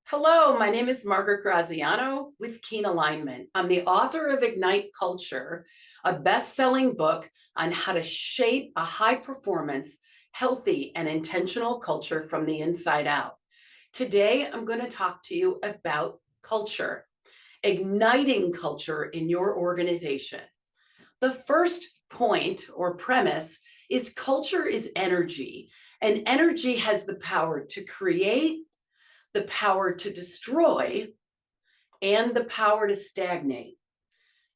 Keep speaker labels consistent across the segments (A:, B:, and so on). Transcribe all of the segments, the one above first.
A: Hello, my name is Margaret Graziano with Keen Alignment. I'm the author of Ignite Culture, a best-selling book on how to shape a high-performance, healthy, and intentional culture from the inside out. Today, I'm going to talk to you about culture, igniting culture in your organization. The first point or premise is culture is energy, and energy has the power to create, the power to destroy, and the power to stagnate.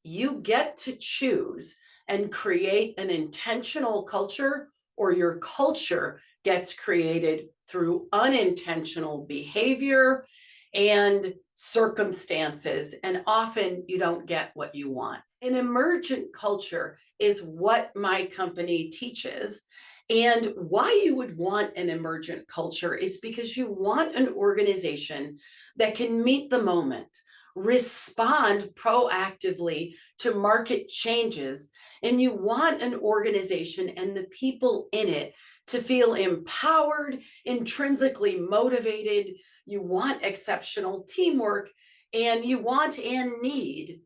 A: You get to choose and create an intentional culture, or your culture gets created through unintentional behavior and circumstances. And often you don't get what you want. An emergent culture is what my company teaches. And why you would want an emergent culture is because you want an organization that can meet the moment, respond proactively to market changes, and you want an organization and the people in it to feel empowered, intrinsically motivated. You want exceptional teamwork, and you want and need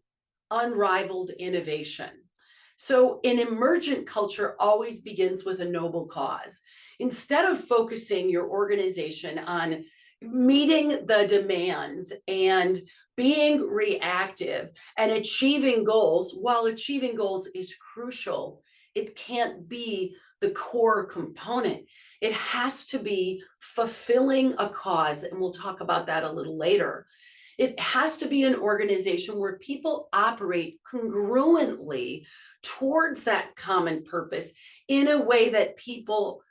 A: unrivaled innovation. So, an emergent culture always begins with a noble cause. Instead of focusing your organization on meeting the demands and being reactive and achieving goals, while achieving goals is crucial, it can't be the core component. It has to be fulfilling a cause, and we'll talk about that a little later. It has to be an organization where people operate congruently towards that common purpose in a way that people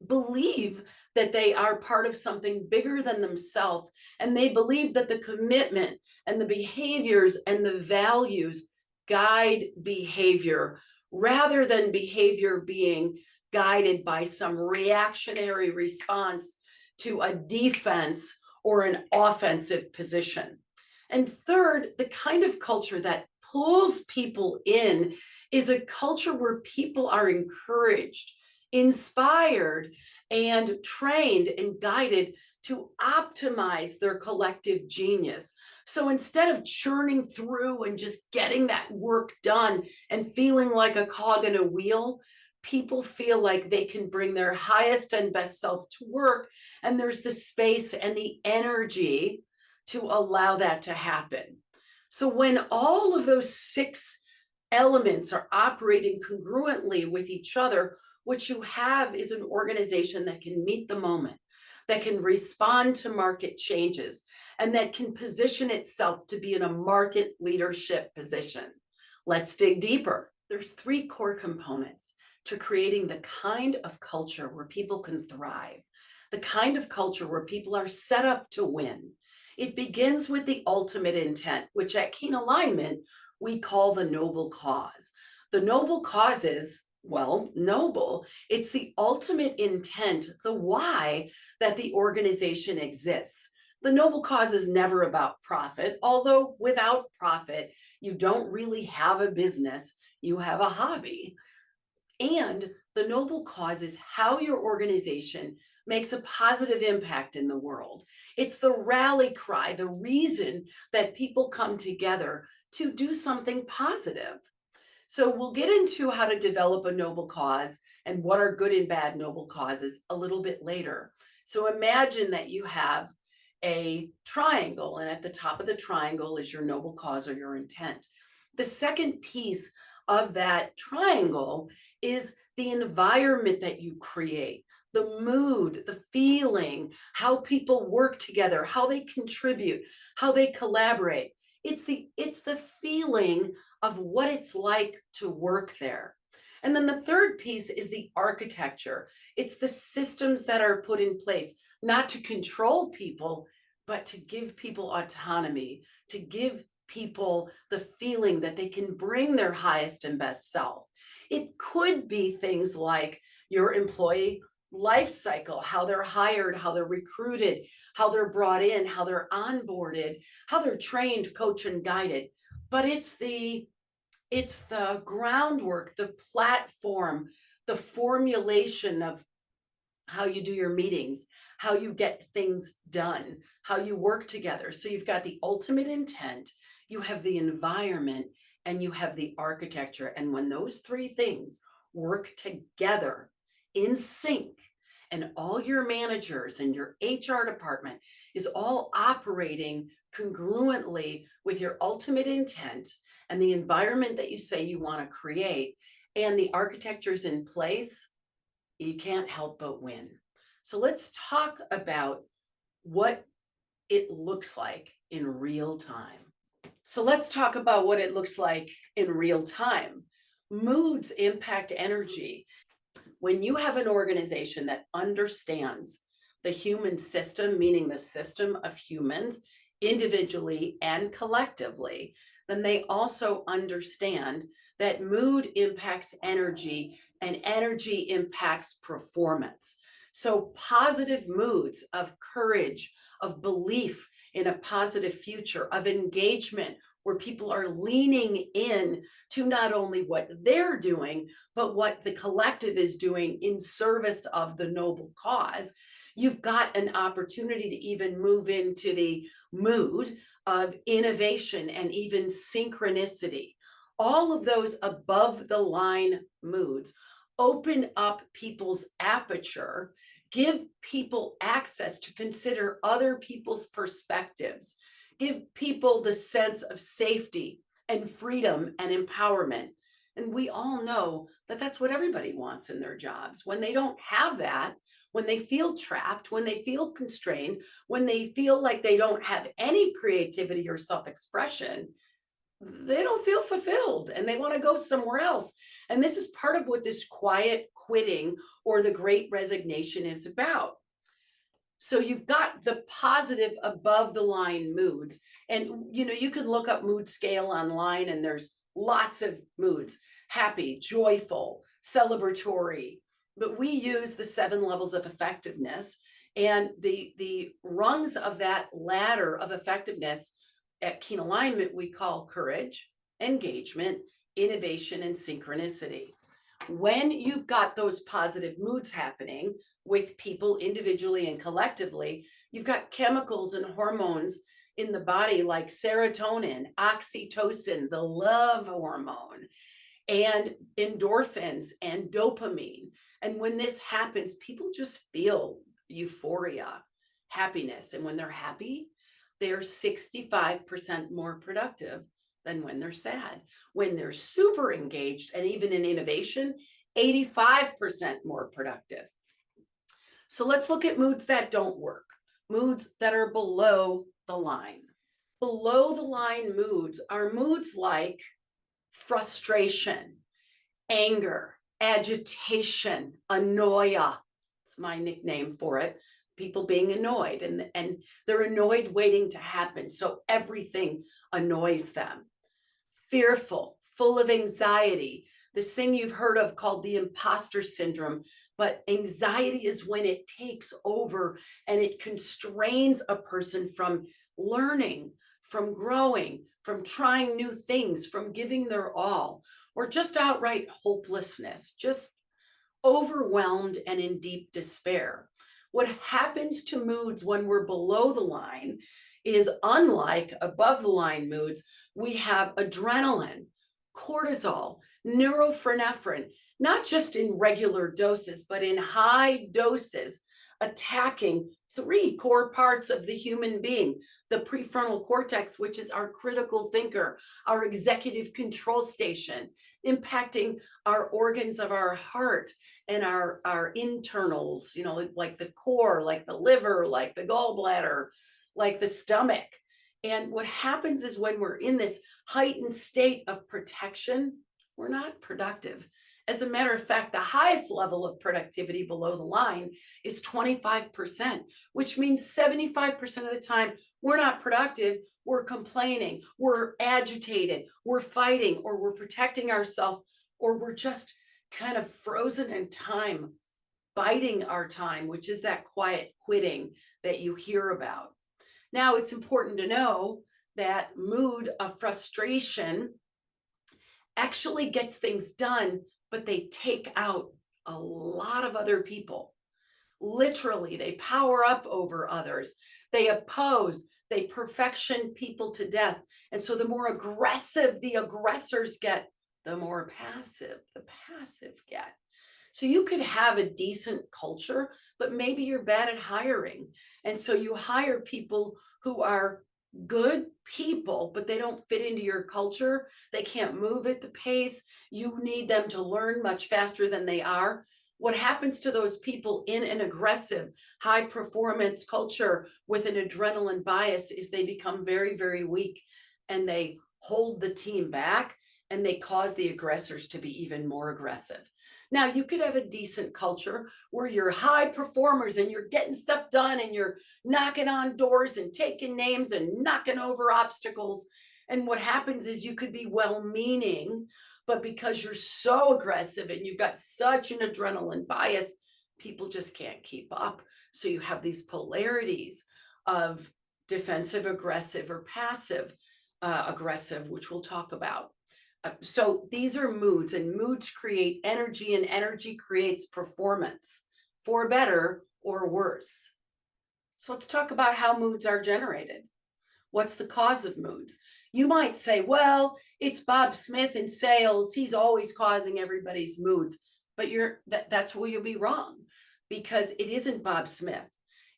A: believe that they are part of something bigger than themselves. And they believe that the commitment and the behaviors and the values guide behavior rather than behavior being guided by some reactionary response to a defense or an offensive position. And third, the kind of culture that pulls people in is a culture where people are encouraged, inspired, and trained and guided to optimize their collective genius. So instead of churning through and just getting that work done and feeling like a cog in a wheel, people feel like they can bring their highest and best self to work, and there's the space and the energy to allow that to happen. So when all of those six elements are operating congruently with each other, what you have is an organization that can meet the moment, that can respond to market changes, and that can position itself to be in a market leadership position. Let's dig deeper. There's three core components to creating the kind of culture where people can thrive, the kind of culture where people are set up to win. It begins with the ultimate intent, which at Keen Alignment, we call the noble cause. The noble cause is, well, noble. It's the ultimate intent, the why that the organization exists. The noble cause is never about profit, although without profit, you don't really have a business, you have a hobby. And the noble cause is how your organization makes a positive impact in the world. It's the rally cry, the reason that people come together to do something positive. So we'll get into how to develop a noble cause and what are good and bad noble causes a little bit later. So imagine that you have a triangle, and at the top of the triangle is your noble cause or your intent. The second piece of that triangle is the environment that you create, the mood, the feeling, how people work together, how they contribute, how they collaborate. It's the feeling of what it's like to work there. And then the third piece is the architecture. It's the systems that are put in place, not to control people, but to give people autonomy, to give people the feeling that they can bring their highest and best self. It could be things like your employee life cycle, how they're hired, how they're recruited, how they're brought in, how they're onboarded, how they're trained, coached, and guided. But it's the groundwork, the platform, the formulation of how you do your meetings, how you get things done, how you work together. So you've got the ultimate intent, you have the environment, and you have the architecture. And when those three things work together in sync, and all your managers and your HR department is all operating congruently with your ultimate intent and the environment that you say you want to create, and the architecture's in place, you can't help but win. So let's talk about what it looks like in real time. So let's talk about what it looks like in real time. Moods impact energy. When you have an organization that understands the human system, meaning the system of humans individually and collectively, then they also understand that mood impacts energy and energy impacts performance. So positive moods of courage, of belief in a positive future, of engagement, where people are leaning in to not only what they're doing, but what the collective is doing in service of the noble cause. You've got an opportunity to even move into the mood of innovation and even synchronicity. All of those above the line moods open up people's aperture, give people access to consider other people's perspectives, give people the sense of safety and freedom and empowerment. And we all know that that's what everybody wants in their jobs. When they don't have that, when they feel trapped, when they feel constrained, when they feel like they don't have any creativity or self-expression, they don't feel fulfilled and they want to go somewhere else. And this is part of what this quiet quitting or the great resignation is about. So you've got the positive above the line moods. And you can look up mood scale online and there's lots of moods: happy, joyful, celebratory. But we use the 7 levels of effectiveness, and the rungs of that ladder of effectiveness at Keen Alignment we call courage, engagement, innovation, and synchronicity. When you've got those positive moods happening with people individually and collectively, you've got chemicals and hormones in the body like serotonin, oxytocin, the love hormone, and endorphins and dopamine. And when this happens, people just feel euphoria, happiness. And when they're happy, they're 65% more productive than when they're sad. When they're super engaged and even in innovation, 85% more productive. So let's look at moods that don't work, moods that are below the line. Below the line moods are moods like frustration, anger, agitation, annoia. It's my nickname for it. People being annoyed, and they're annoyed waiting to happen. So everything annoys them. Fearful, full of anxiety, this thing you've heard of called the imposter syndrome. But anxiety is when it takes over and it constrains a person from learning, from growing, from trying new things, from giving their all, or just outright hopelessness, just overwhelmed and in deep despair. What happens to moods when we're below the line is, unlike above the line moods, we have adrenaline, cortisol, norepinephrine, not just in regular doses, but in high doses, attacking 3 core parts of the human being: the prefrontal cortex, which is our critical thinker, our executive control station, impacting our organs of our heart and our internals, like the core, like the liver, like the gallbladder, like the stomach. And what happens is when we're in this heightened state of protection, we're not productive. As a matter of fact, the highest level of productivity below the line is 25%, which means 75% of the time we're not productive, we're complaining, we're agitated, we're fighting, or we're protecting ourselves, or we're just kind of frozen in time, biding our time, which is that quiet quitting that you hear about. Now, it's important to know that mood of frustration actually gets things done, but they take out a lot of other people. Literally, they power up over others. They oppose, they perfection people to death. And so the more aggressive the aggressors get, the more passive the passive get. So you could have a decent culture, but maybe you're bad at hiring. And so you hire people who are good people, but they don't fit into your culture. They can't move at the pace. You need them to learn much faster than they are. What happens to those people in an aggressive, high performance culture with an adrenaline bias is they become very, very weak, and they hold the team back, and they cause the aggressors to be even more aggressive. Now, you could have a decent culture where you're high performers and you're getting stuff done and you're knocking on doors and taking names and knocking over obstacles. And what happens is you could be well meaning, but because you're so aggressive and you've got such an adrenaline bias, people just can't keep up. So you have these polarities of defensive aggressive or passive aggressive, which we'll talk about. So these are moods, and moods create energy, and energy creates performance, for better or worse. So let's talk about how moods are generated. What's the cause of moods? You might say, well, it's Bob Smith in sales. He's always causing everybody's moods. But that's where you'll be wrong, because it isn't Bob Smith.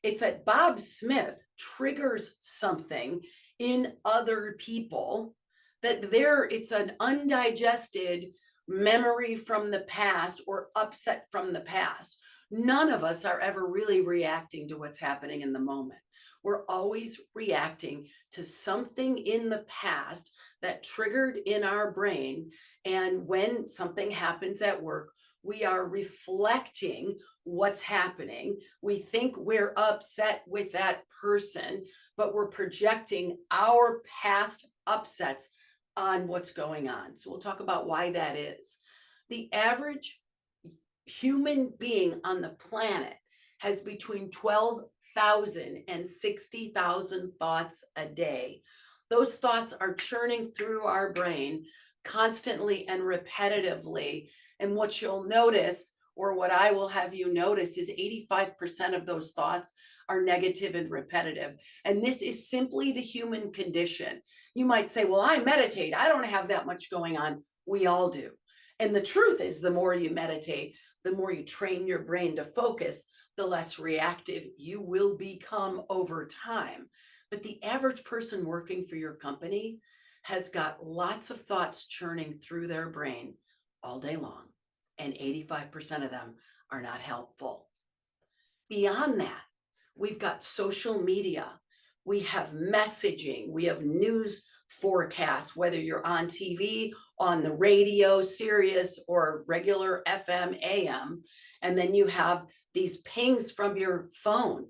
A: It's that Bob Smith triggers something in other people, that it's an undigested memory from the past or upset from the past. None of us are ever really reacting to what's happening in the moment. We're always reacting to something in the past that triggered in our brain. And when something happens at work, we are reflecting what's happening. We think we're upset with that person, but we're projecting our past upsets on what's going on. So we'll talk about why that is. The average human being on the planet has between 12,000 and 60,000 thoughts a day. Those thoughts are churning through our brain constantly and repetitively. And what you'll notice, or what I will have you notice, is 85% of those thoughts are negative and repetitive. And this is simply the human condition. You might say, well, I meditate. I don't have that much going on. We all do. And the truth is, the more you meditate, the more you train your brain to focus, the less reactive you will become over time. But the average person working for your company has got lots of thoughts churning through their brain all day long, and 85% of them are not helpful. Beyond that, we've got social media, we have messaging, we have news forecasts, whether you're on TV, on the radio, Sirius, or regular FM, AM, and then you have these pings from your phone.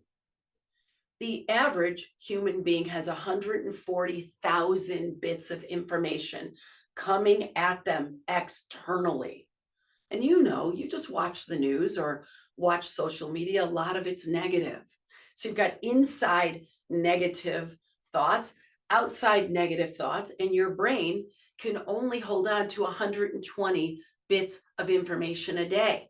A: The average human being has 140,000 bits of information coming at them externally. And you just watch the news or watch social media, a lot of it's negative. So you've got inside negative thoughts, outside negative thoughts, and your brain can only hold on to 120 bits of information a day.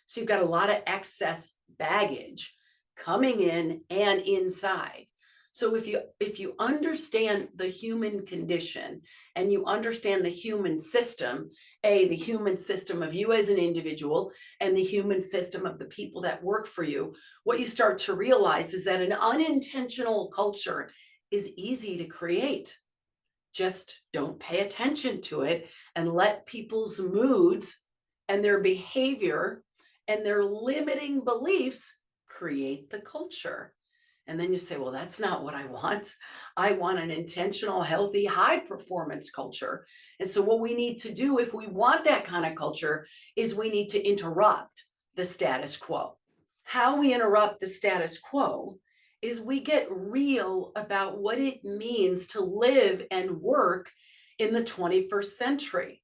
A: So you've got a lot of excess baggage coming in and inside. So if you understand the human condition, and you understand the human system, the human system of you as an individual and the human system of the people that work for you, what you start to realize is that an unintentional culture is easy to create. Just don't pay attention to it and let people's moods and their behavior and their limiting beliefs create the culture. And then you say, well, that's not what I want. I want an intentional, healthy, high performance culture. And so what we need to do if we want that kind of culture is we need to interrupt the status quo. How we interrupt the status quo is we get real about what it means to live and work in the 21st century.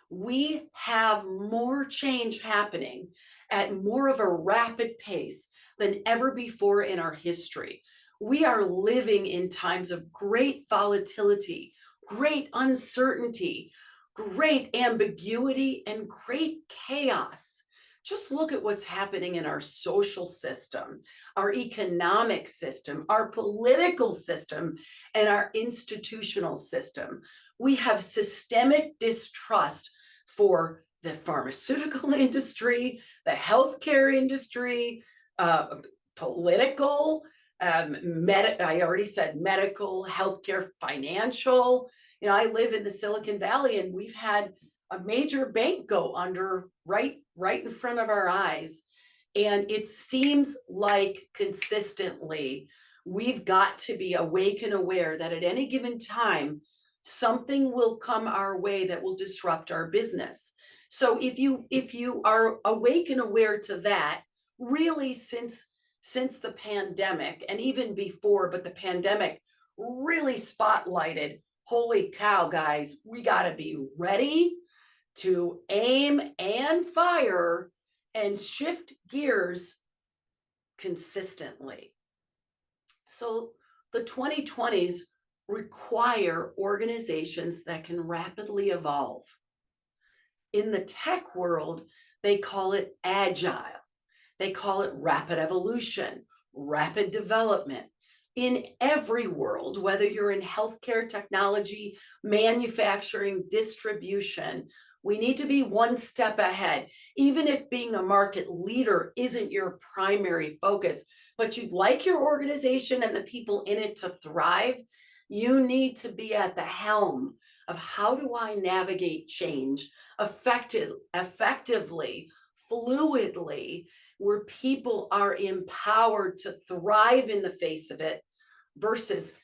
A: We have more change happening at more of a rapid pace than ever before in our history. We are living in times of great volatility, great uncertainty, great ambiguity, and great chaos. Just look at what's happening in our social system, our economic system, our political system, and our institutional system. We have systemic distrust for the pharmaceutical industry, the healthcare industry, political, I already said medical, healthcare, financial. I live in the Silicon Valley, and we've had a major bank go under right in front of our eyes. And it seems like consistently we've got to be awake and aware that at any given time, something will come our way that will disrupt our business. So if you are awake and aware to that, really since the pandemic, and even before, but the pandemic really spotlighted, holy cow, guys, we got to be ready to aim and fire and shift gears consistently. So the 2020s require organizations that can rapidly evolve. In the tech world, they call it agile. They call it rapid evolution, rapid development. In every world, whether you're in healthcare, technology, manufacturing, distribution, we need to be one step ahead. Even if being a market leader isn't your primary focus, but you'd like your organization and the people in it to thrive, you need to be at the helm of how do I navigate change effectively, fluidly, where people are empowered to thrive in the face of it versus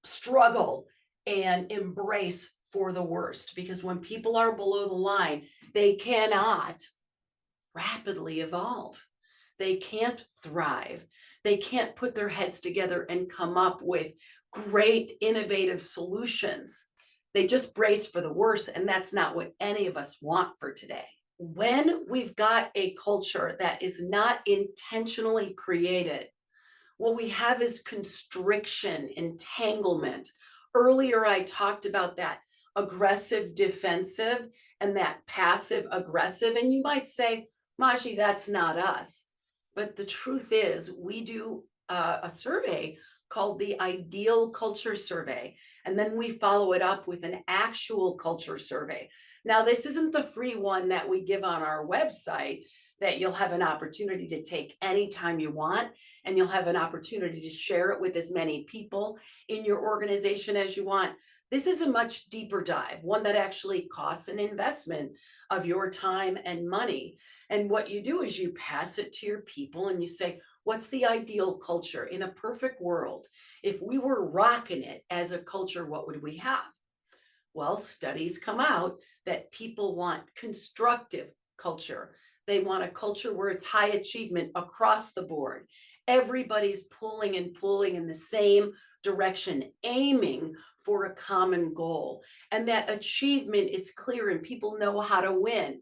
A: struggle and embrace for the worst. Because when people are below the line, they cannot rapidly evolve. They can't thrive. They can't put their heads together and come up with great innovative solutions. They just brace for the worst, and that's not what any of us want for today. When we've got a culture that is not intentionally created, what we have is constriction, entanglement. Earlier, I talked about that aggressive defensive and that passive aggressive. And you might say, Magi, that's not us. But the truth is, we do a survey called the Ideal Culture Survey. And then we follow it up with an actual culture survey. Now, this isn't the free one that we give on our website that you'll have an opportunity to take anytime you want, and you'll have an opportunity to share it with as many people in your organization as you want. This is a much deeper dive, one that actually costs an investment of your time and money. And what you do is you pass it to your people and you say, what's the ideal culture in a perfect world? If we were rocking it as a culture, what would we have? Well, studies come out that people want constructive culture. They want a culture where it's high achievement across the board. Everybody's pulling and pulling in the same direction, aiming for a common goal. And that achievement is clear and people know how to win.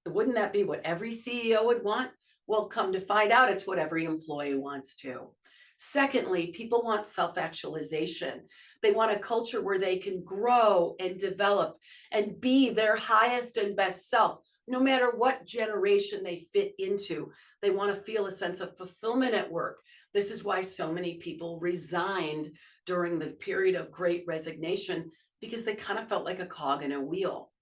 A: Wouldn't that be what every CEO would want? Well, come to find out, it's what every employee wants too. Secondly, people want self-actualization. They want a culture where they can grow and develop and be their highest and best self, no matter what generation they fit into. They want to feel a sense of fulfillment at work. This is why so many people resigned during the period of great resignation, because they kind of felt like a cog in a wheel.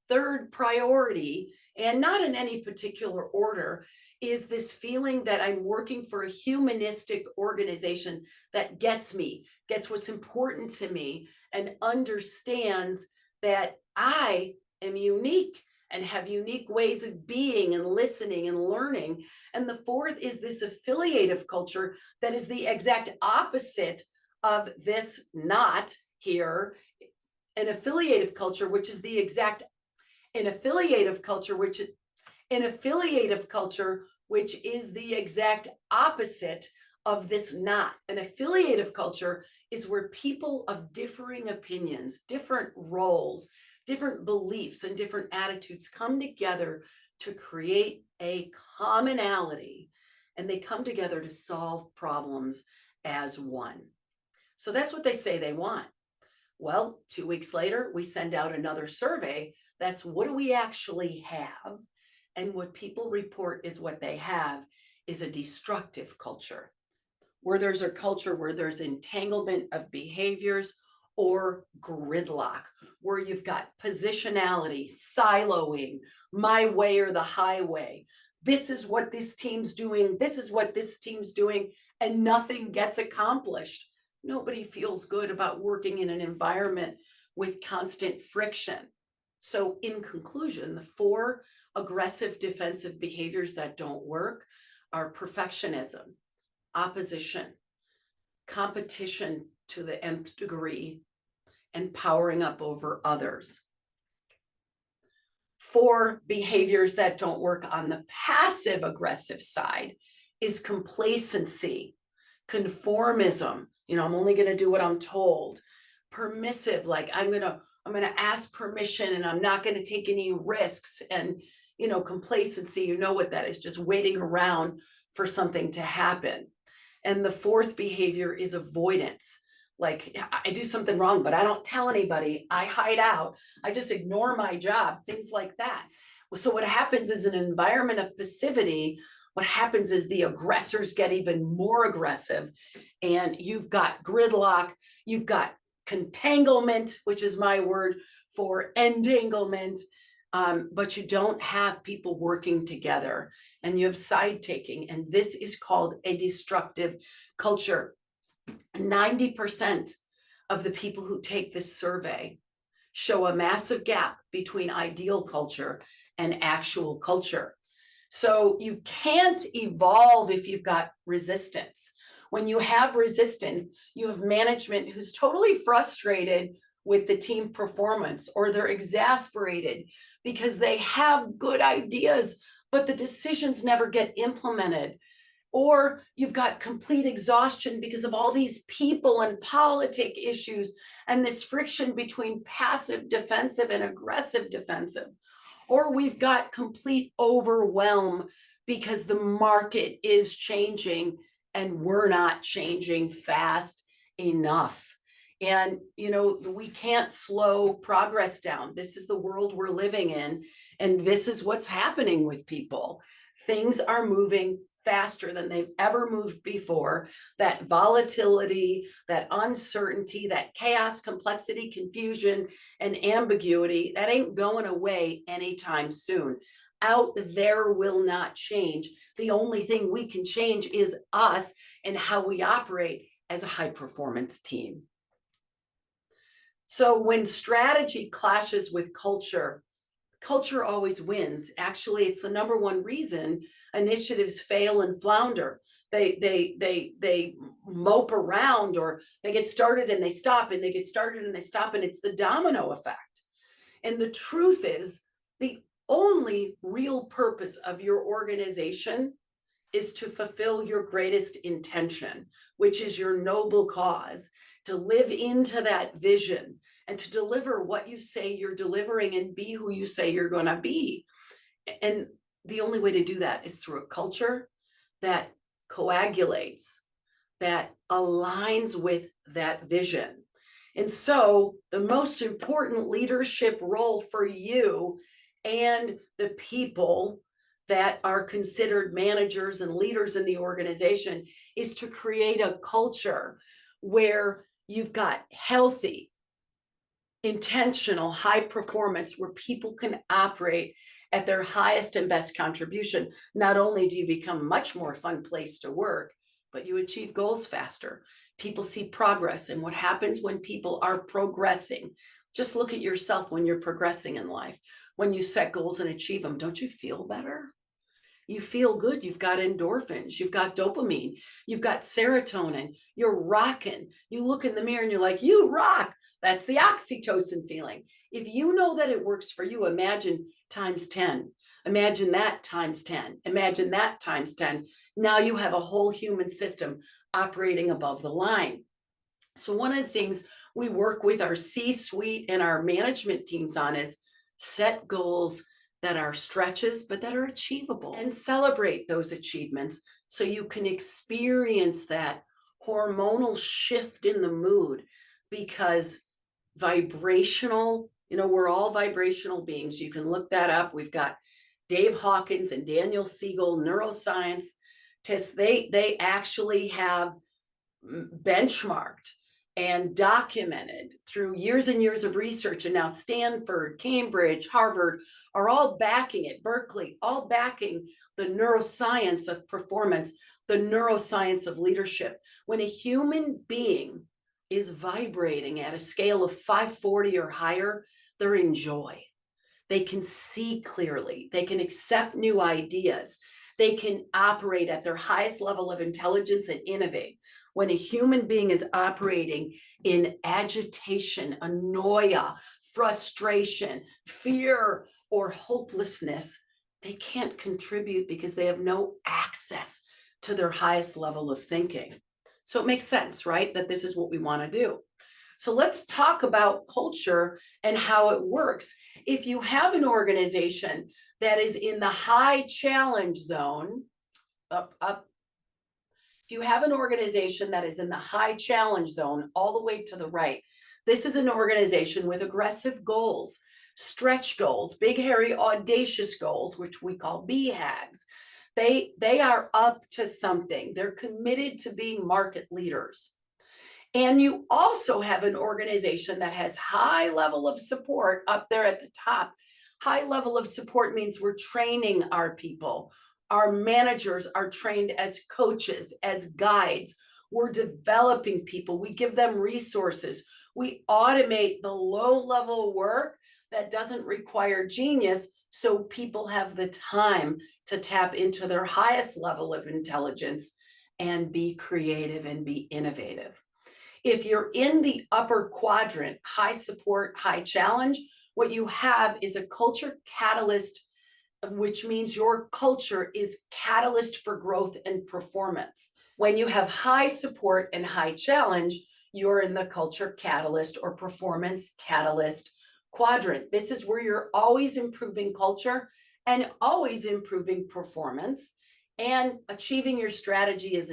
A: Third priority, and not in any particular order, is this feeling that I'm working for a humanistic organization that gets me, gets what's important to me, and understands that I am unique and have unique ways of being and listening and learning. And the fourth is this affiliative culture that is the exact opposite of this not here. An affiliative culture, which is the exact an affiliative culture, which is the exact opposite of this not. An affiliative culture is where people of differing opinions, different roles, different beliefs, and different attitudes come together to create a commonality, and they come together to solve problems as one. So that's what they say they want. Well, 2 weeks later, we send out another survey. That's what do we actually have? And what people report is what they have is a destructive culture. Where there's a culture where there's entanglement of behaviors or gridlock, where you've got positionality, siloing, my way or the highway. This is what this team's doing. This is what this team's doing, and nothing gets accomplished. Nobody feels good about working in an environment with constant friction. So, in conclusion, the 4 aggressive defensive behaviors that don't work are perfectionism, opposition, competition to the nth degree, and powering up over others. 4 behaviors that don't work on the passive aggressive side is complacency, conformism, I'm only going to do what I'm told, permissive, like I'm going to ask permission and I'm not going to take any risks, and complacency, what that is, just waiting around for something to happen. And the 4th behavior is avoidance. Like, I do something wrong, but I don't tell anybody. I hide out. I just ignore my job, things like that. So what happens is, an environment of passivity, what happens is the aggressors get even more aggressive, and you've got gridlock, you've got contanglement, which is my word for entanglement, but you don't have people working together, and you have side taking, and this is called a destructive culture. 90% of the people who take this survey show a massive gap between ideal culture and actual culture. So you can't evolve if you've got resistance. When you have resistance, you have management who's totally frustrated with the team performance, or they're exasperated because they have good ideas, but the decisions never get implemented. Or you've got complete exhaustion because of all these people and politic issues and this friction between passive defensive and aggressive defensive. Or we've got complete overwhelm because the market is changing and we're not changing fast enough. And, we can't slow progress down. This is the world we're living in. And this is what's happening with people. Things are moving faster than they've ever moved before. That volatility, that uncertainty, that chaos, complexity, confusion, and ambiguity, that ain't going away anytime soon. Out there will not change. The only thing we can change is us and how we operate as a high performance team. So when strategy clashes with culture, culture always wins. Actually, it's the number one reason initiatives fail and flounder. They mope around, or they get started and they stop, and they get started and they stop, and it's the domino effect. And the truth is, the only real purpose of your organization is to fulfill your greatest intention, which is your noble cause, to live into that vision and to deliver what you say you're delivering and be who you say you're going to be. And the only way to do that is through a culture that coagulates, that aligns with that vision. And so the most important leadership role for you and the people that are considered managers and leaders in the organization is to create a culture where you've got healthy, intentional, high performance, where people can operate at their highest and best contribution. Not only do you become a much more fun place to work, but you achieve goals faster. People see progress. And what happens when people are progressing? Just look at yourself when you're progressing in life. When you set goals and achieve them, don't you feel better? You feel good. You've got endorphins, you've got dopamine, you've got serotonin, you're rocking. You look in the mirror and you're like, you rock. That's the oxytocin feeling. If you know that it works for you, imagine times 10. Imagine that times 10. Imagine that times 10. Now you have a whole human system operating above the line. So one of the things we work with our C-suite and our management teams on is set goals that are stretches, but that are achievable, and celebrate those achievements so you can experience that hormonal shift in the mood. Because vibrational, we're all vibrational beings. You can look that up. We've got Dave Hawkins and Daniel Siegel, neuroscience tests, they actually have benchmarked and documented through years and years of research, and now Stanford, Cambridge, Harvard are all backing it, Berkeley, all backing the neuroscience of performance, the neuroscience of leadership. When a human being is vibrating at a scale of 540 or higher, they're in joy. They can see clearly, they can accept new ideas, they can operate at their highest level of intelligence and innovate. When a human being is operating in agitation, annoia, frustration, fear, or hopelessness, they can't contribute because they have no access to their highest level of thinking. So it makes sense, right, that this is what we want to do. So let's talk about culture and how it works. If you have an organization that is in the high challenge zone, up. If you have an organization that is in the high challenge zone, all the way to the right, this is an organization with aggressive goals, stretch goals, big, hairy, audacious goals, which we call BHAGs. They are up to something. They're committed to being market leaders. And you also have an organization that has high level of support up there at the top. High level of support means we're training our people. Our managers are trained as coaches, as guides. We're developing people. We give them resources. We automate the low-level work that doesn't require genius, so people have the time to tap into their highest level of intelligence and be creative and be innovative. If you're in the upper quadrant, high support, high challenge, what you have is a culture catalyst, which means your culture is catalyst for growth and performance. When you have high support and high challenge, you're in the culture catalyst or performance catalyst quadrant. This is where you're always improving culture and always improving performance, and achieving your strategy is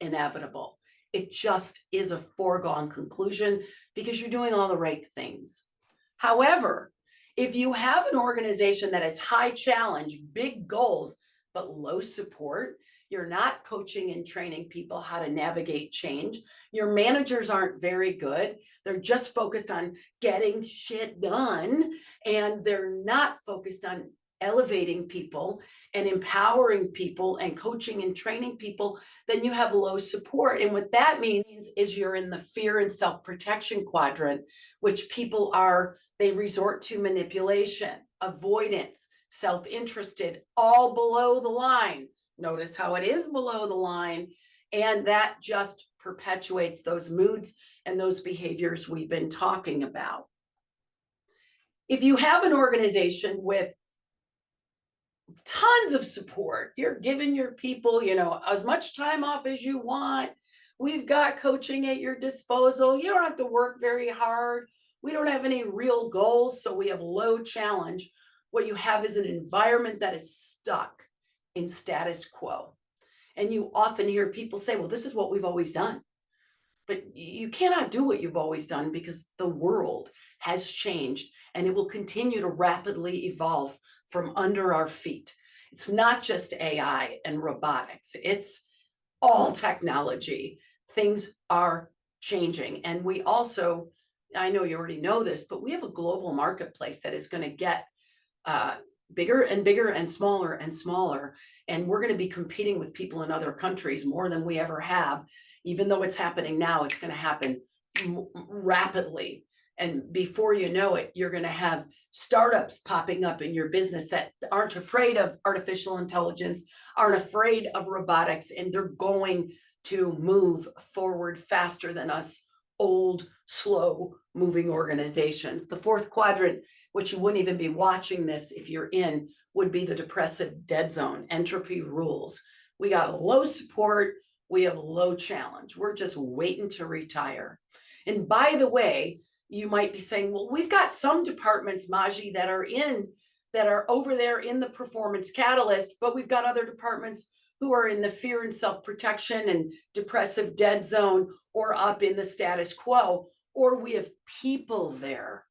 A: inevitable. It just is a foregone conclusion because you're doing all the right things. However, if you have an organization that has high challenge, big goals, but low support, you're not coaching and training people how to navigate change. Your managers aren't very good. They're just focused on getting shit done, and they're not focused on elevating people and empowering people and coaching and training people, then you have low support. And what that means is you're in the fear and self-protection quadrant, which people are, they resort to manipulation, avoidance, self-interested, all below the line. Notice how it is below the line. And that just perpetuates those moods and those behaviors we've been talking about. If you have an organization with tons of support, you're giving your people, as much time off as you want. We've got coaching at your disposal. You don't have to work very hard. We don't have any real goals, so we have low challenge. What you have is an environment that is stuck in status quo. And you often hear people say, well, this is what we've always done. But you cannot do what you've always done because the world has changed and it will continue to rapidly evolve from under our feet. It's not just AI and robotics, it's all technology. Things are changing. And we also, I know you already know this, but we have a global marketplace that is going to get bigger and bigger and smaller and smaller. And we're going to be competing with people in other countries more than we ever have. Even though it's happening now, it's going to happen rapidly. And before you know it, you're going to have startups popping up in your business that aren't afraid of artificial intelligence, aren't afraid of robotics, and they're going to move forward faster than us old, slow moving organizations. The fourth quadrant, which you wouldn't even be watching this if you're in, would be the depressive dead zone. Entropy rules. We got low support. We have low challenge. We're just waiting to retire. And by the way, you might be saying, well, we've got some departments, Magi, that are over there in the performance catalyst, but we've got other departments who are in the fear and self-protection and depressive dead zone, or up in the status quo, or we have people there.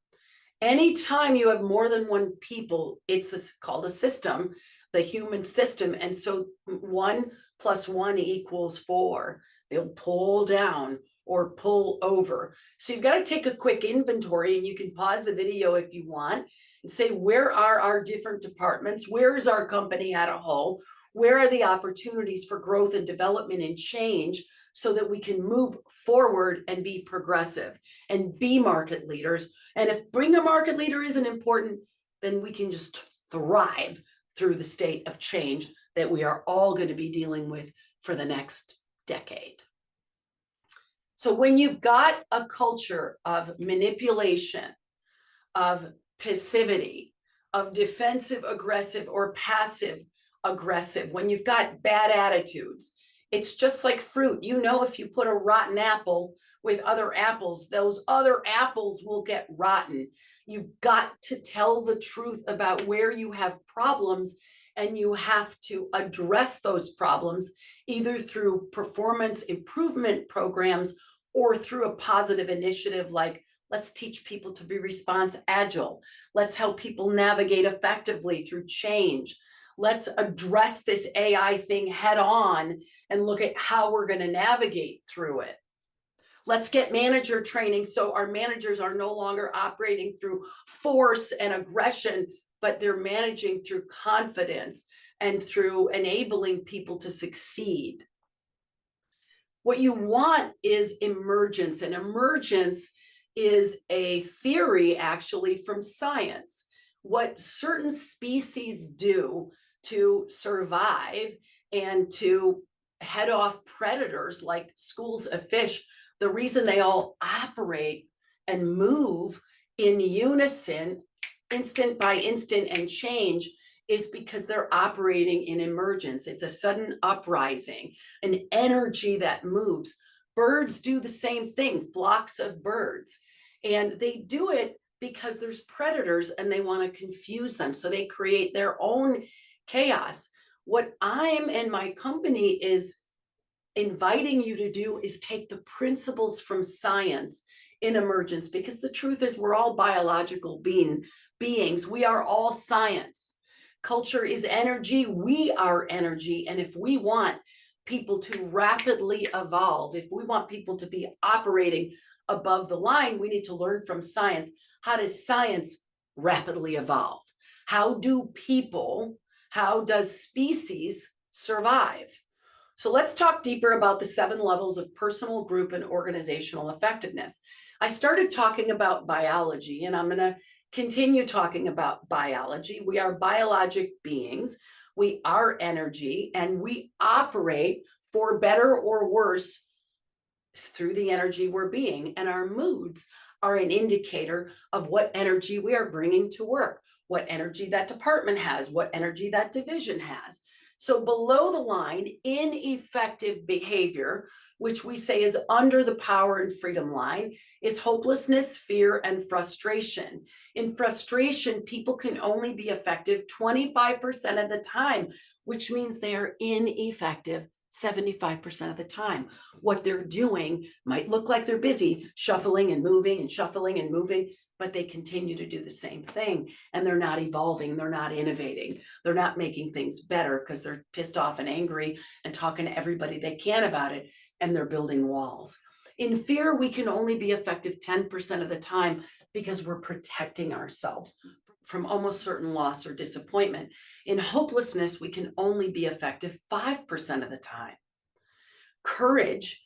A: Anytime you have more than one people, it's this called a system, the human system. And so 1 + 1 = 4. They'll pull down or pull over. So you've got to take a quick inventory, and you can pause the video if you want and say, where are our different departments? Where is our company at a whole? Where are the opportunities for growth and development and change so that we can move forward and be progressive and be market leaders? And if being a market leader isn't important, then we can just thrive through the state of change that we are all going to be dealing with for the next decade. So when you've got a culture of manipulation, of passivity, of defensive aggressive or passive aggressive, when you've got bad attitudes, it's just like fruit. You know, if you put a rotten apple with other apples, those other apples will get rotten. You've got to tell the truth about where you have problems, and you have to address those problems either through performance improvement programs or through a positive initiative like, let's teach people to be response agile. Let's help people navigate effectively through change. Let's address this AI thing head on and look at how we're going to navigate through it. Let's get manager training so our managers are no longer operating through force and aggression, but they're managing through confidence and through enabling people to succeed. What you want is emergence, and emergence is a theory actually from science. What certain species do to survive and to head off predators like schools of fish, the reason they all operate and move in unison, instant by instant, and change is because they're operating in emergence. It's a sudden uprising, an energy that moves. Birds do the same thing, flocks of birds. And they do it because there's predators and they want to confuse them. So they create their own chaos. What I'm and my company is inviting you to do is take the principles from science in emergence, because the truth is we're all biological beings. We are all science. Culture is energy. We are energy. And if we want people to rapidly evolve, if we want people to be operating above the line, we need to learn from science. How does science rapidly evolve? How does species survive? So let's talk deeper about the 7 levels of personal, group, and organizational effectiveness. I started talking about biology, and I'm going to continue talking about biology. We are biologic beings. We are energy, and we operate for better or worse through the energy we're being. And our moods are an indicator of what energy we are bringing to work, what energy that department has, what energy that division has. So below the line, ineffective behavior, which we say is under the power and freedom line, is hopelessness, fear, and frustration. In frustration, people can only be effective 25% of the time, which means they are ineffective 75% of the time. What they're doing might look like they're busy, shuffling and moving, but they continue to do the same thing, and they're not evolving, they're not innovating, they're not making things better because they're pissed off and angry and talking to everybody they can about it, and they're building walls. In fear, we can only be effective 10% of the time because we're protecting ourselves from almost certain loss or disappointment. In hopelessness, we can only be effective 5% of the time. Courage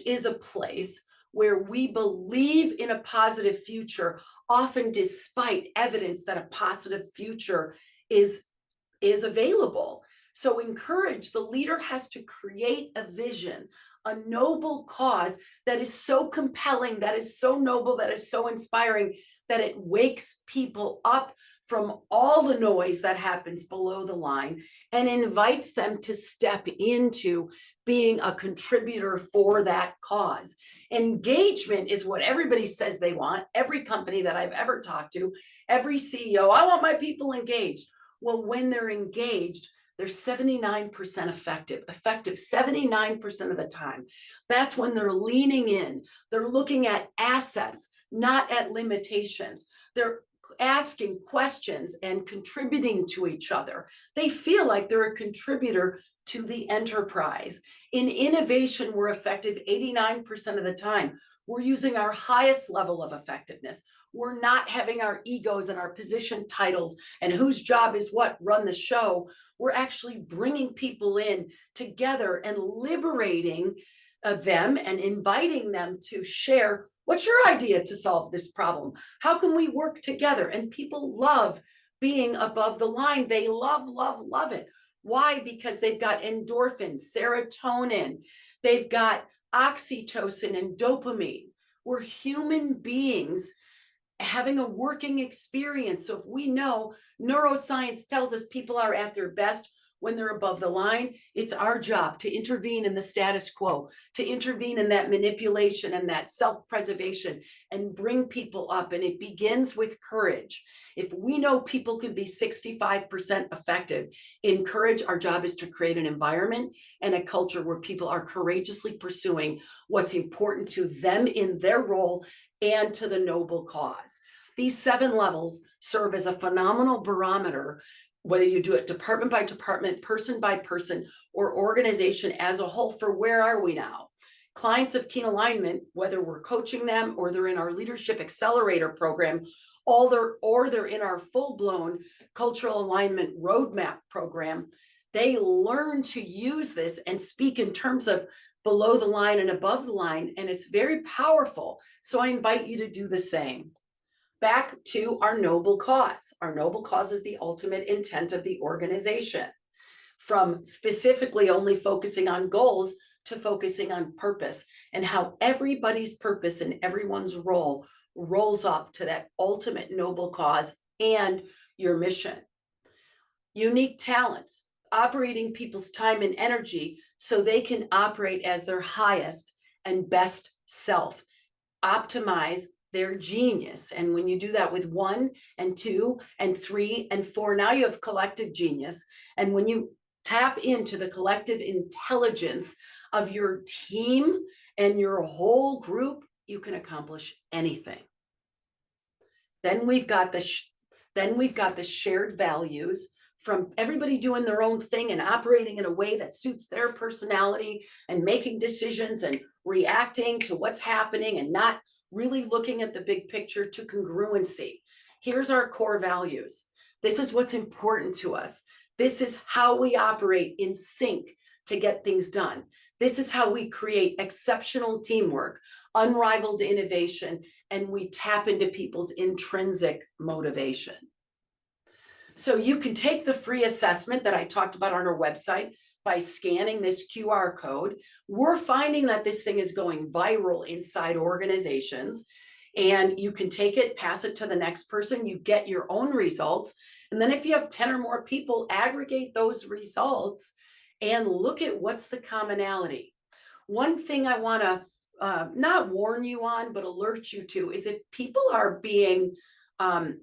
A: is a place where we believe in a positive future, often despite evidence that a positive future is available. So in courage, the leader has to create a vision, a noble cause that is so compelling, that is so noble, that is so inspiring, that it wakes people up from all the noise that happens below the line and invites them to step into being a contributor for that cause. Engagement is what everybody says they want. Every company that I've ever talked to, every CEO, I want my people engaged. Well, when they're engaged, they're 79% effective 79% of the time. That's when they're leaning in. They're looking at assets, not at limitations. They're asking questions and contributing to each other. They feel like they're a contributor to the enterprise. In innovation, we're effective 89% of the time. We're using our highest level of effectiveness. We're not having our egos and our position titles and whose job is what run the show. We're actually bringing people in together and liberating them and inviting them to share, what's your idea to solve this problem? How can we work together? And people love being above the line. They love, love, love it. Why? Because they've got endorphins, serotonin, they've got oxytocin and dopamine. We're human beings having a working experience. So if we know neuroscience tells us people are at their best when they're above the line, it's our job to intervene in the status quo, to intervene in that manipulation and that self-preservation and bring people up. And it begins with courage. If we know people can be 65% effective in courage, our job is to create an environment and a culture where people are courageously pursuing what's important to them in their role and to the noble cause. These 7 levels serve as a phenomenal barometer, whether you do it department by department, person by person, or organization as a whole, for where are we now? Clients of Keen Alignment, whether we're coaching them or they're in our Leadership Accelerator program, or they're in our full-blown Cultural Alignment Roadmap program, they learn to use this and speak in terms of below the line and above the line, and it's very powerful. So I invite you to do the same. Back to our noble cause. Our noble cause is the ultimate intent of the organization. From specifically only focusing on goals to focusing on purpose, and how everybody's purpose and everyone's role rolls up to that ultimate noble cause and your mission. Unique talents, operating people's time and energy so they can operate as their highest and best self, optimize their genius. And when you do that with 1 and 2 and 3 and 4, now you have collective genius. And when you tap into the collective intelligence of your team and your whole group, you can accomplish anything. Then we've got the shared values from everybody doing their own thing and operating in a way that suits their personality and making decisions and reacting to what's happening and not really looking at the big picture, to congruency. Here's our core values. This is what's important to us. This is how we operate in sync to get things done. This is how we create exceptional teamwork, unrivaled innovation, and we tap into people's intrinsic motivation. So you can take the free assessment that I talked about on our website by scanning this QR code. We're finding that this thing is going viral inside organizations, and you can take it, pass it to the next person, you get your own results. And then if you have 10 or more people, aggregate those results and look at what's the commonality. One thing I want to not warn you on, but alert you to is if people are being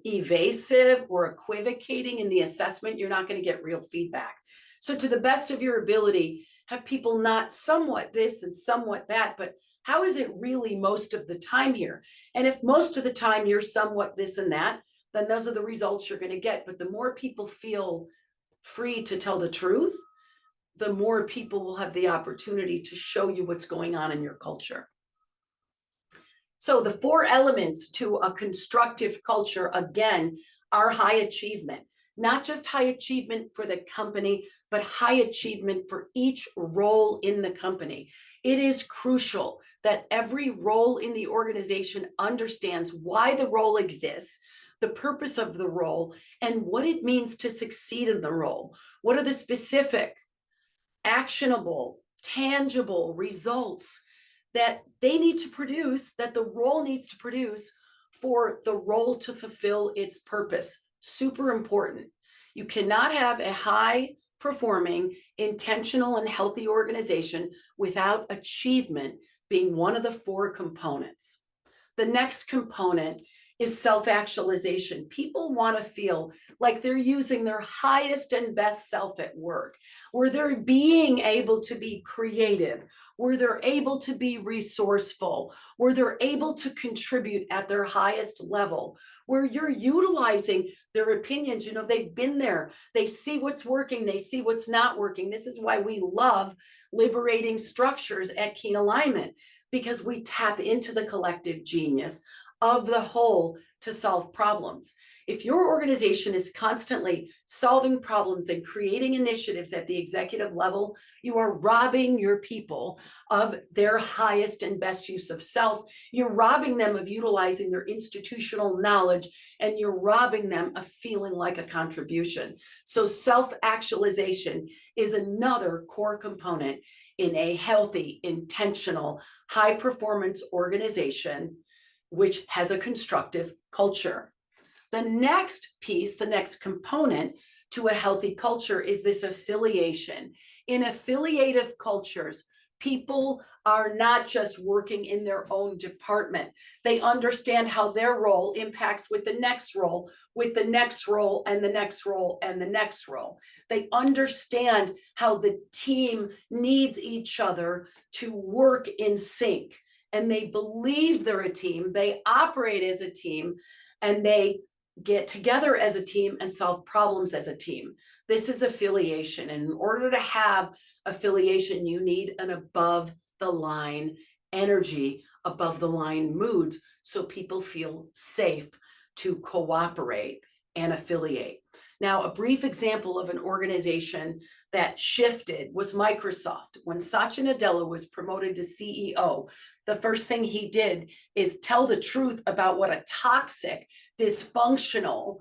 A: evasive or equivocating in the assessment, you're not going to get real feedback. So to the best of your ability, have people not somewhat this and somewhat that, but how is it really most of the time here? And if most of the time you're somewhat this and that, then those are the results you're going to get. But the more people feel free to tell the truth, the more people will have the opportunity to show you what's going on in your culture. So the 4 elements to a constructive culture, again, are high achievement. Not just high achievement for the company, but high achievement for each role in the company. It is crucial that every role in the organization understands why the role exists, the purpose of the role, and what it means to succeed in the role. What are the specific, actionable, tangible results that they need to produce, that the role needs to produce for the role to fulfill its purpose? Super important. You cannot have a high performing, intentional, and healthy organization without achievement being one of the 4 components. The next component is self-actualization. People want to feel like they're using their highest and best self at work, where they're being able to be creative, where they're able to be resourceful, where they're able to contribute at their highest level, where you're utilizing their opinions. You know, they've been there, they see what's working, they see what's not working. This is why we love liberating structures at Keen Alignment, because we tap into the collective genius of the whole to solve problems. If your organization is constantly solving problems and creating initiatives at the executive level, you are robbing your people of their highest and best use of self. You're robbing them of utilizing their institutional knowledge, and you're robbing them of feeling like a contribution. So self-actualization is another core component in a healthy, intentional, high-performance organization which has a constructive culture. The next piece, the next component to a healthy culture is this affiliation. In affiliative cultures, people are not just working in their own department. They understand how their role impacts with the next role, with the next role, and the next role, and the next role. They understand how the team needs each other to work in sync. And they believe they're a team, they operate as a team, and they get together as a team and solve problems as a team. This is affiliation. And in order to have affiliation, you need an above the line energy, above the line moods, so people feel safe to cooperate and affiliate. Now, a brief example of an organization that shifted was Microsoft. When Satya Nadella was promoted to CEO, the first thing he did is tell the truth about what a toxic, dysfunctional,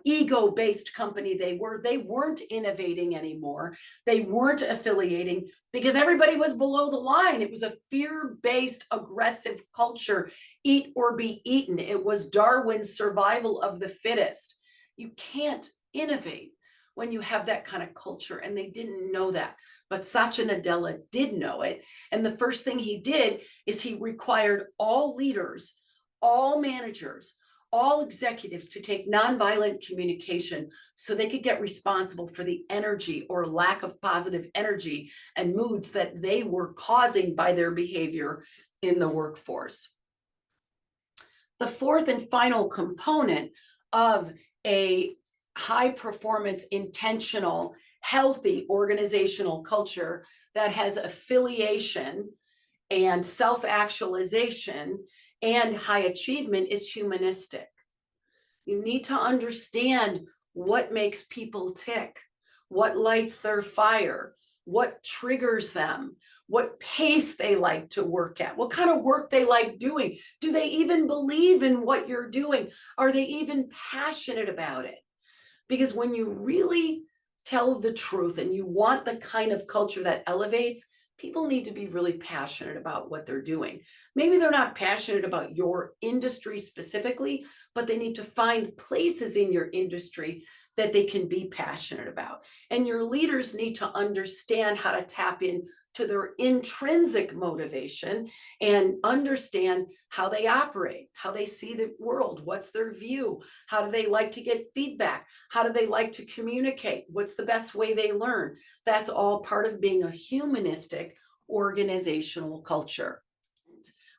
A: ego-based company they were. They weren't innovating anymore. They weren't affiliating because everybody was below the line. It was a fear-based, aggressive culture, eat or be eaten. It was Darwin's survival of the fittest. You can't innovate when you have that kind of culture, and they didn't know that. But Satya Nadella did know it. And the first thing he did is he required all leaders, all managers, all executives to take nonviolent communication so they could get responsible for the energy or lack of positive energy and moods that they were causing by their behavior in the workforce. The fourth and final component of a high performance, intentional, healthy organizational culture that has affiliation and self-actualization and high achievement is humanistic. You need to understand what makes people tick, what lights their fire, what triggers them, what pace they like to work at, what kind of work they like doing. Do they even believe in what you're doing? Are they even passionate about it? Because when you really tell the truth and you want the kind of culture that elevates, people need to be really passionate about what they're doing. Maybe they're not passionate about your industry specifically, but they need to find places in your industry that they can be passionate about. And your leaders need to understand how to tap into their intrinsic motivation and understand how they operate, how they see the world, what's their view, how do they like to get feedback, how do they like to communicate, what's the best way they learn. That's all part of being a humanistic organizational culture.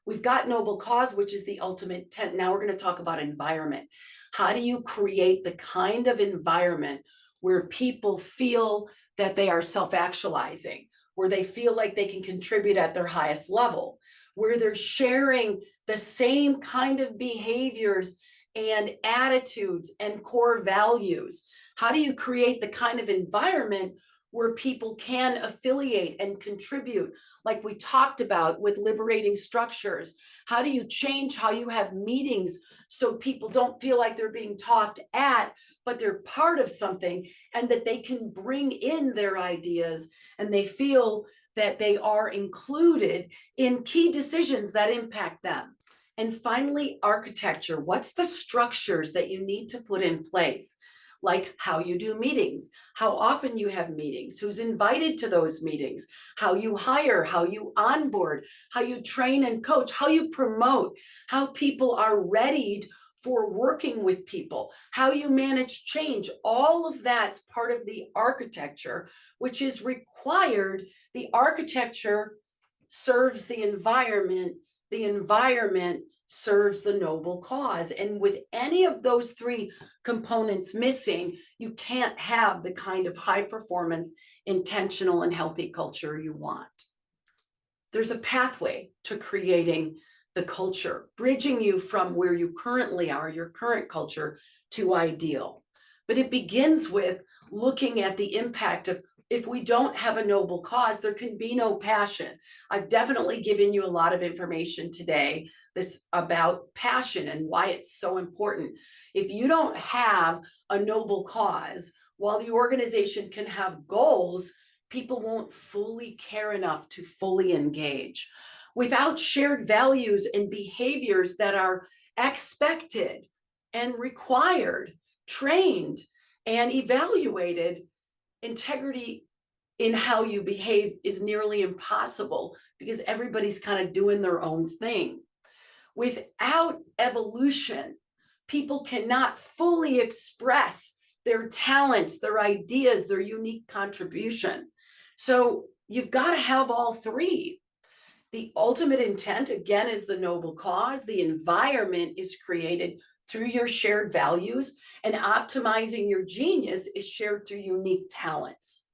A: We've got noble cause, which is the ultimate intent. Now we're going to talk about environment. How do you create the kind of environment where people feel that they are self-actualizing, where they feel like they can contribute at their highest level, where they're sharing the same kind of behaviors and attitudes and core values? How do you create the kind of environment where people can affiliate and contribute, like we talked about with liberating structures? How do you change how you have meetings so people don't feel like they're being talked at, but they're part of something, and that they can bring in their ideas and they feel that they are included in key decisions that impact them? And finally, architecture. What's the structures that you need to put in place? Like how you do meetings, how often you have meetings, who's invited to those meetings, how you hire, how you onboard, how you train and coach, how you promote, how people are readied for working with people, how you manage change. All of that's part of the architecture, which is required. The architecture serves the environment serves the noble cause. And with any of those three components missing, you can't have the kind of high performance, intentional, and healthy culture you want. There's a pathway to creating the culture, bridging you from where you currently are, your current culture, to ideal. But it begins with looking at the impact of, if we don't have a noble cause, there can be no passion. I've definitely given you a lot of information today about passion and why it's so important. If you don't have a noble cause, while the organization can have goals, people won't fully care enough to fully engage. Without shared values and behaviors that are expected and required, trained, and evaluated, integrity in how you behave is nearly impossible because everybody's kind of doing their own thing. Without evolution, people cannot fully express their talents, their ideas, their unique contribution. So you've got to have all three. The ultimate intent, again, is the noble cause. The environment is created through your shared values, and optimizing your genius is shared through unique talents.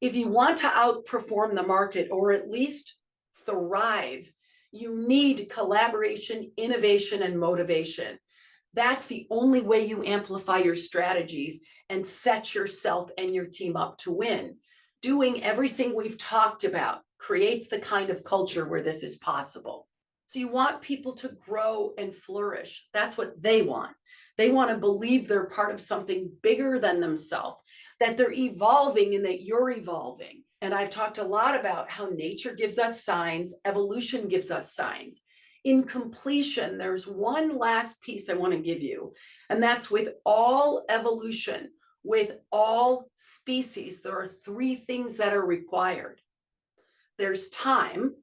A: If you want to outperform the market, or at least thrive, you need collaboration, innovation, and motivation. That's the only way you amplify your strategies and set yourself and your team up to win. Doing everything we've talked about creates the kind of culture where this is possible. So you want people to grow and flourish. That's what they want. They want to believe they're part of something bigger than themselves, that they're evolving and that you're evolving. And I've talked a lot about how nature gives us signs, evolution gives us signs. In completion, there's one last piece I want to give you, and that's with all evolution, with all species, there are three things that are required. There's time,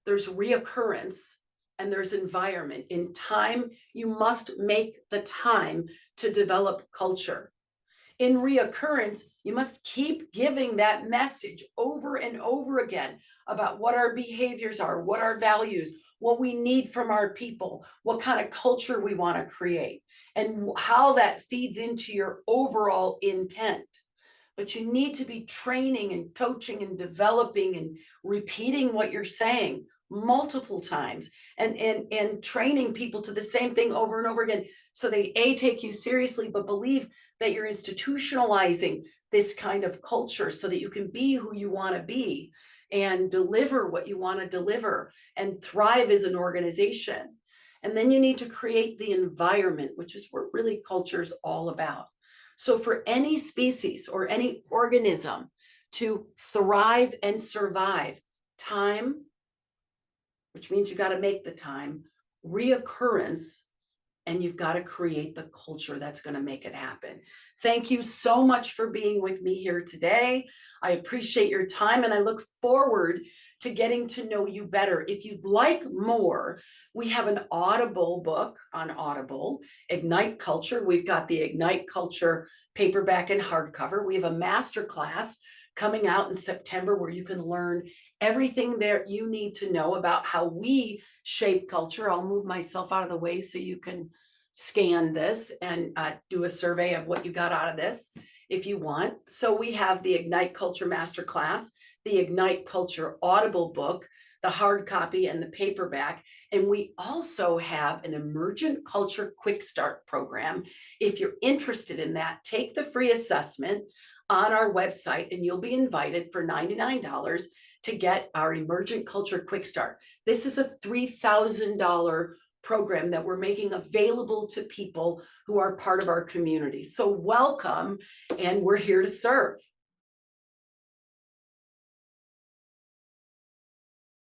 A: there's reoccurrence, and there's environment. In time, you must make the time to develop culture. In reoccurrence, you must keep giving that message over and over again about what our behaviors are, what our values, what we need from our people, what kind of culture we want to create, and how that feeds into your overall intent. But you need to be training and coaching and developing and repeating what you're saying multiple times, and training people to the same thing over and over again, so they take you seriously, but believe that you're institutionalizing this kind of culture so that you can be who you want to be and deliver what you want to deliver and thrive as an organization. And then you need to create the environment, which is what really culture is all about. So for any species or any organism to thrive and survive, time, which means you got to make the time, reoccurrence, and you've got to create the culture that's going to make it happen. Thank you so much for being with me here today. I appreciate your time, and I look forward to getting to know you better. If you'd like more, we have an Audible book on Audible, Ignite Culture. We've got the Ignite Culture paperback and hardcover. We have a masterclass coming out in September where you can learn everything there you need to know about how we shape culture. I'll move myself out of the way so you can scan this and do a survey of what you got out of this if you want. So we have the Ignite Culture Masterclass, the Ignite Culture Audible book, the hard copy and the paperback. And we also have an Emergent Culture Quick Start program. If you're interested in that, take the free assessment on our website and you'll be invited for $99 to get our Emergent Culture Quick Start. This is a $3,000 program that we're making available to people who are part of our community. So welcome, and we're here to serve.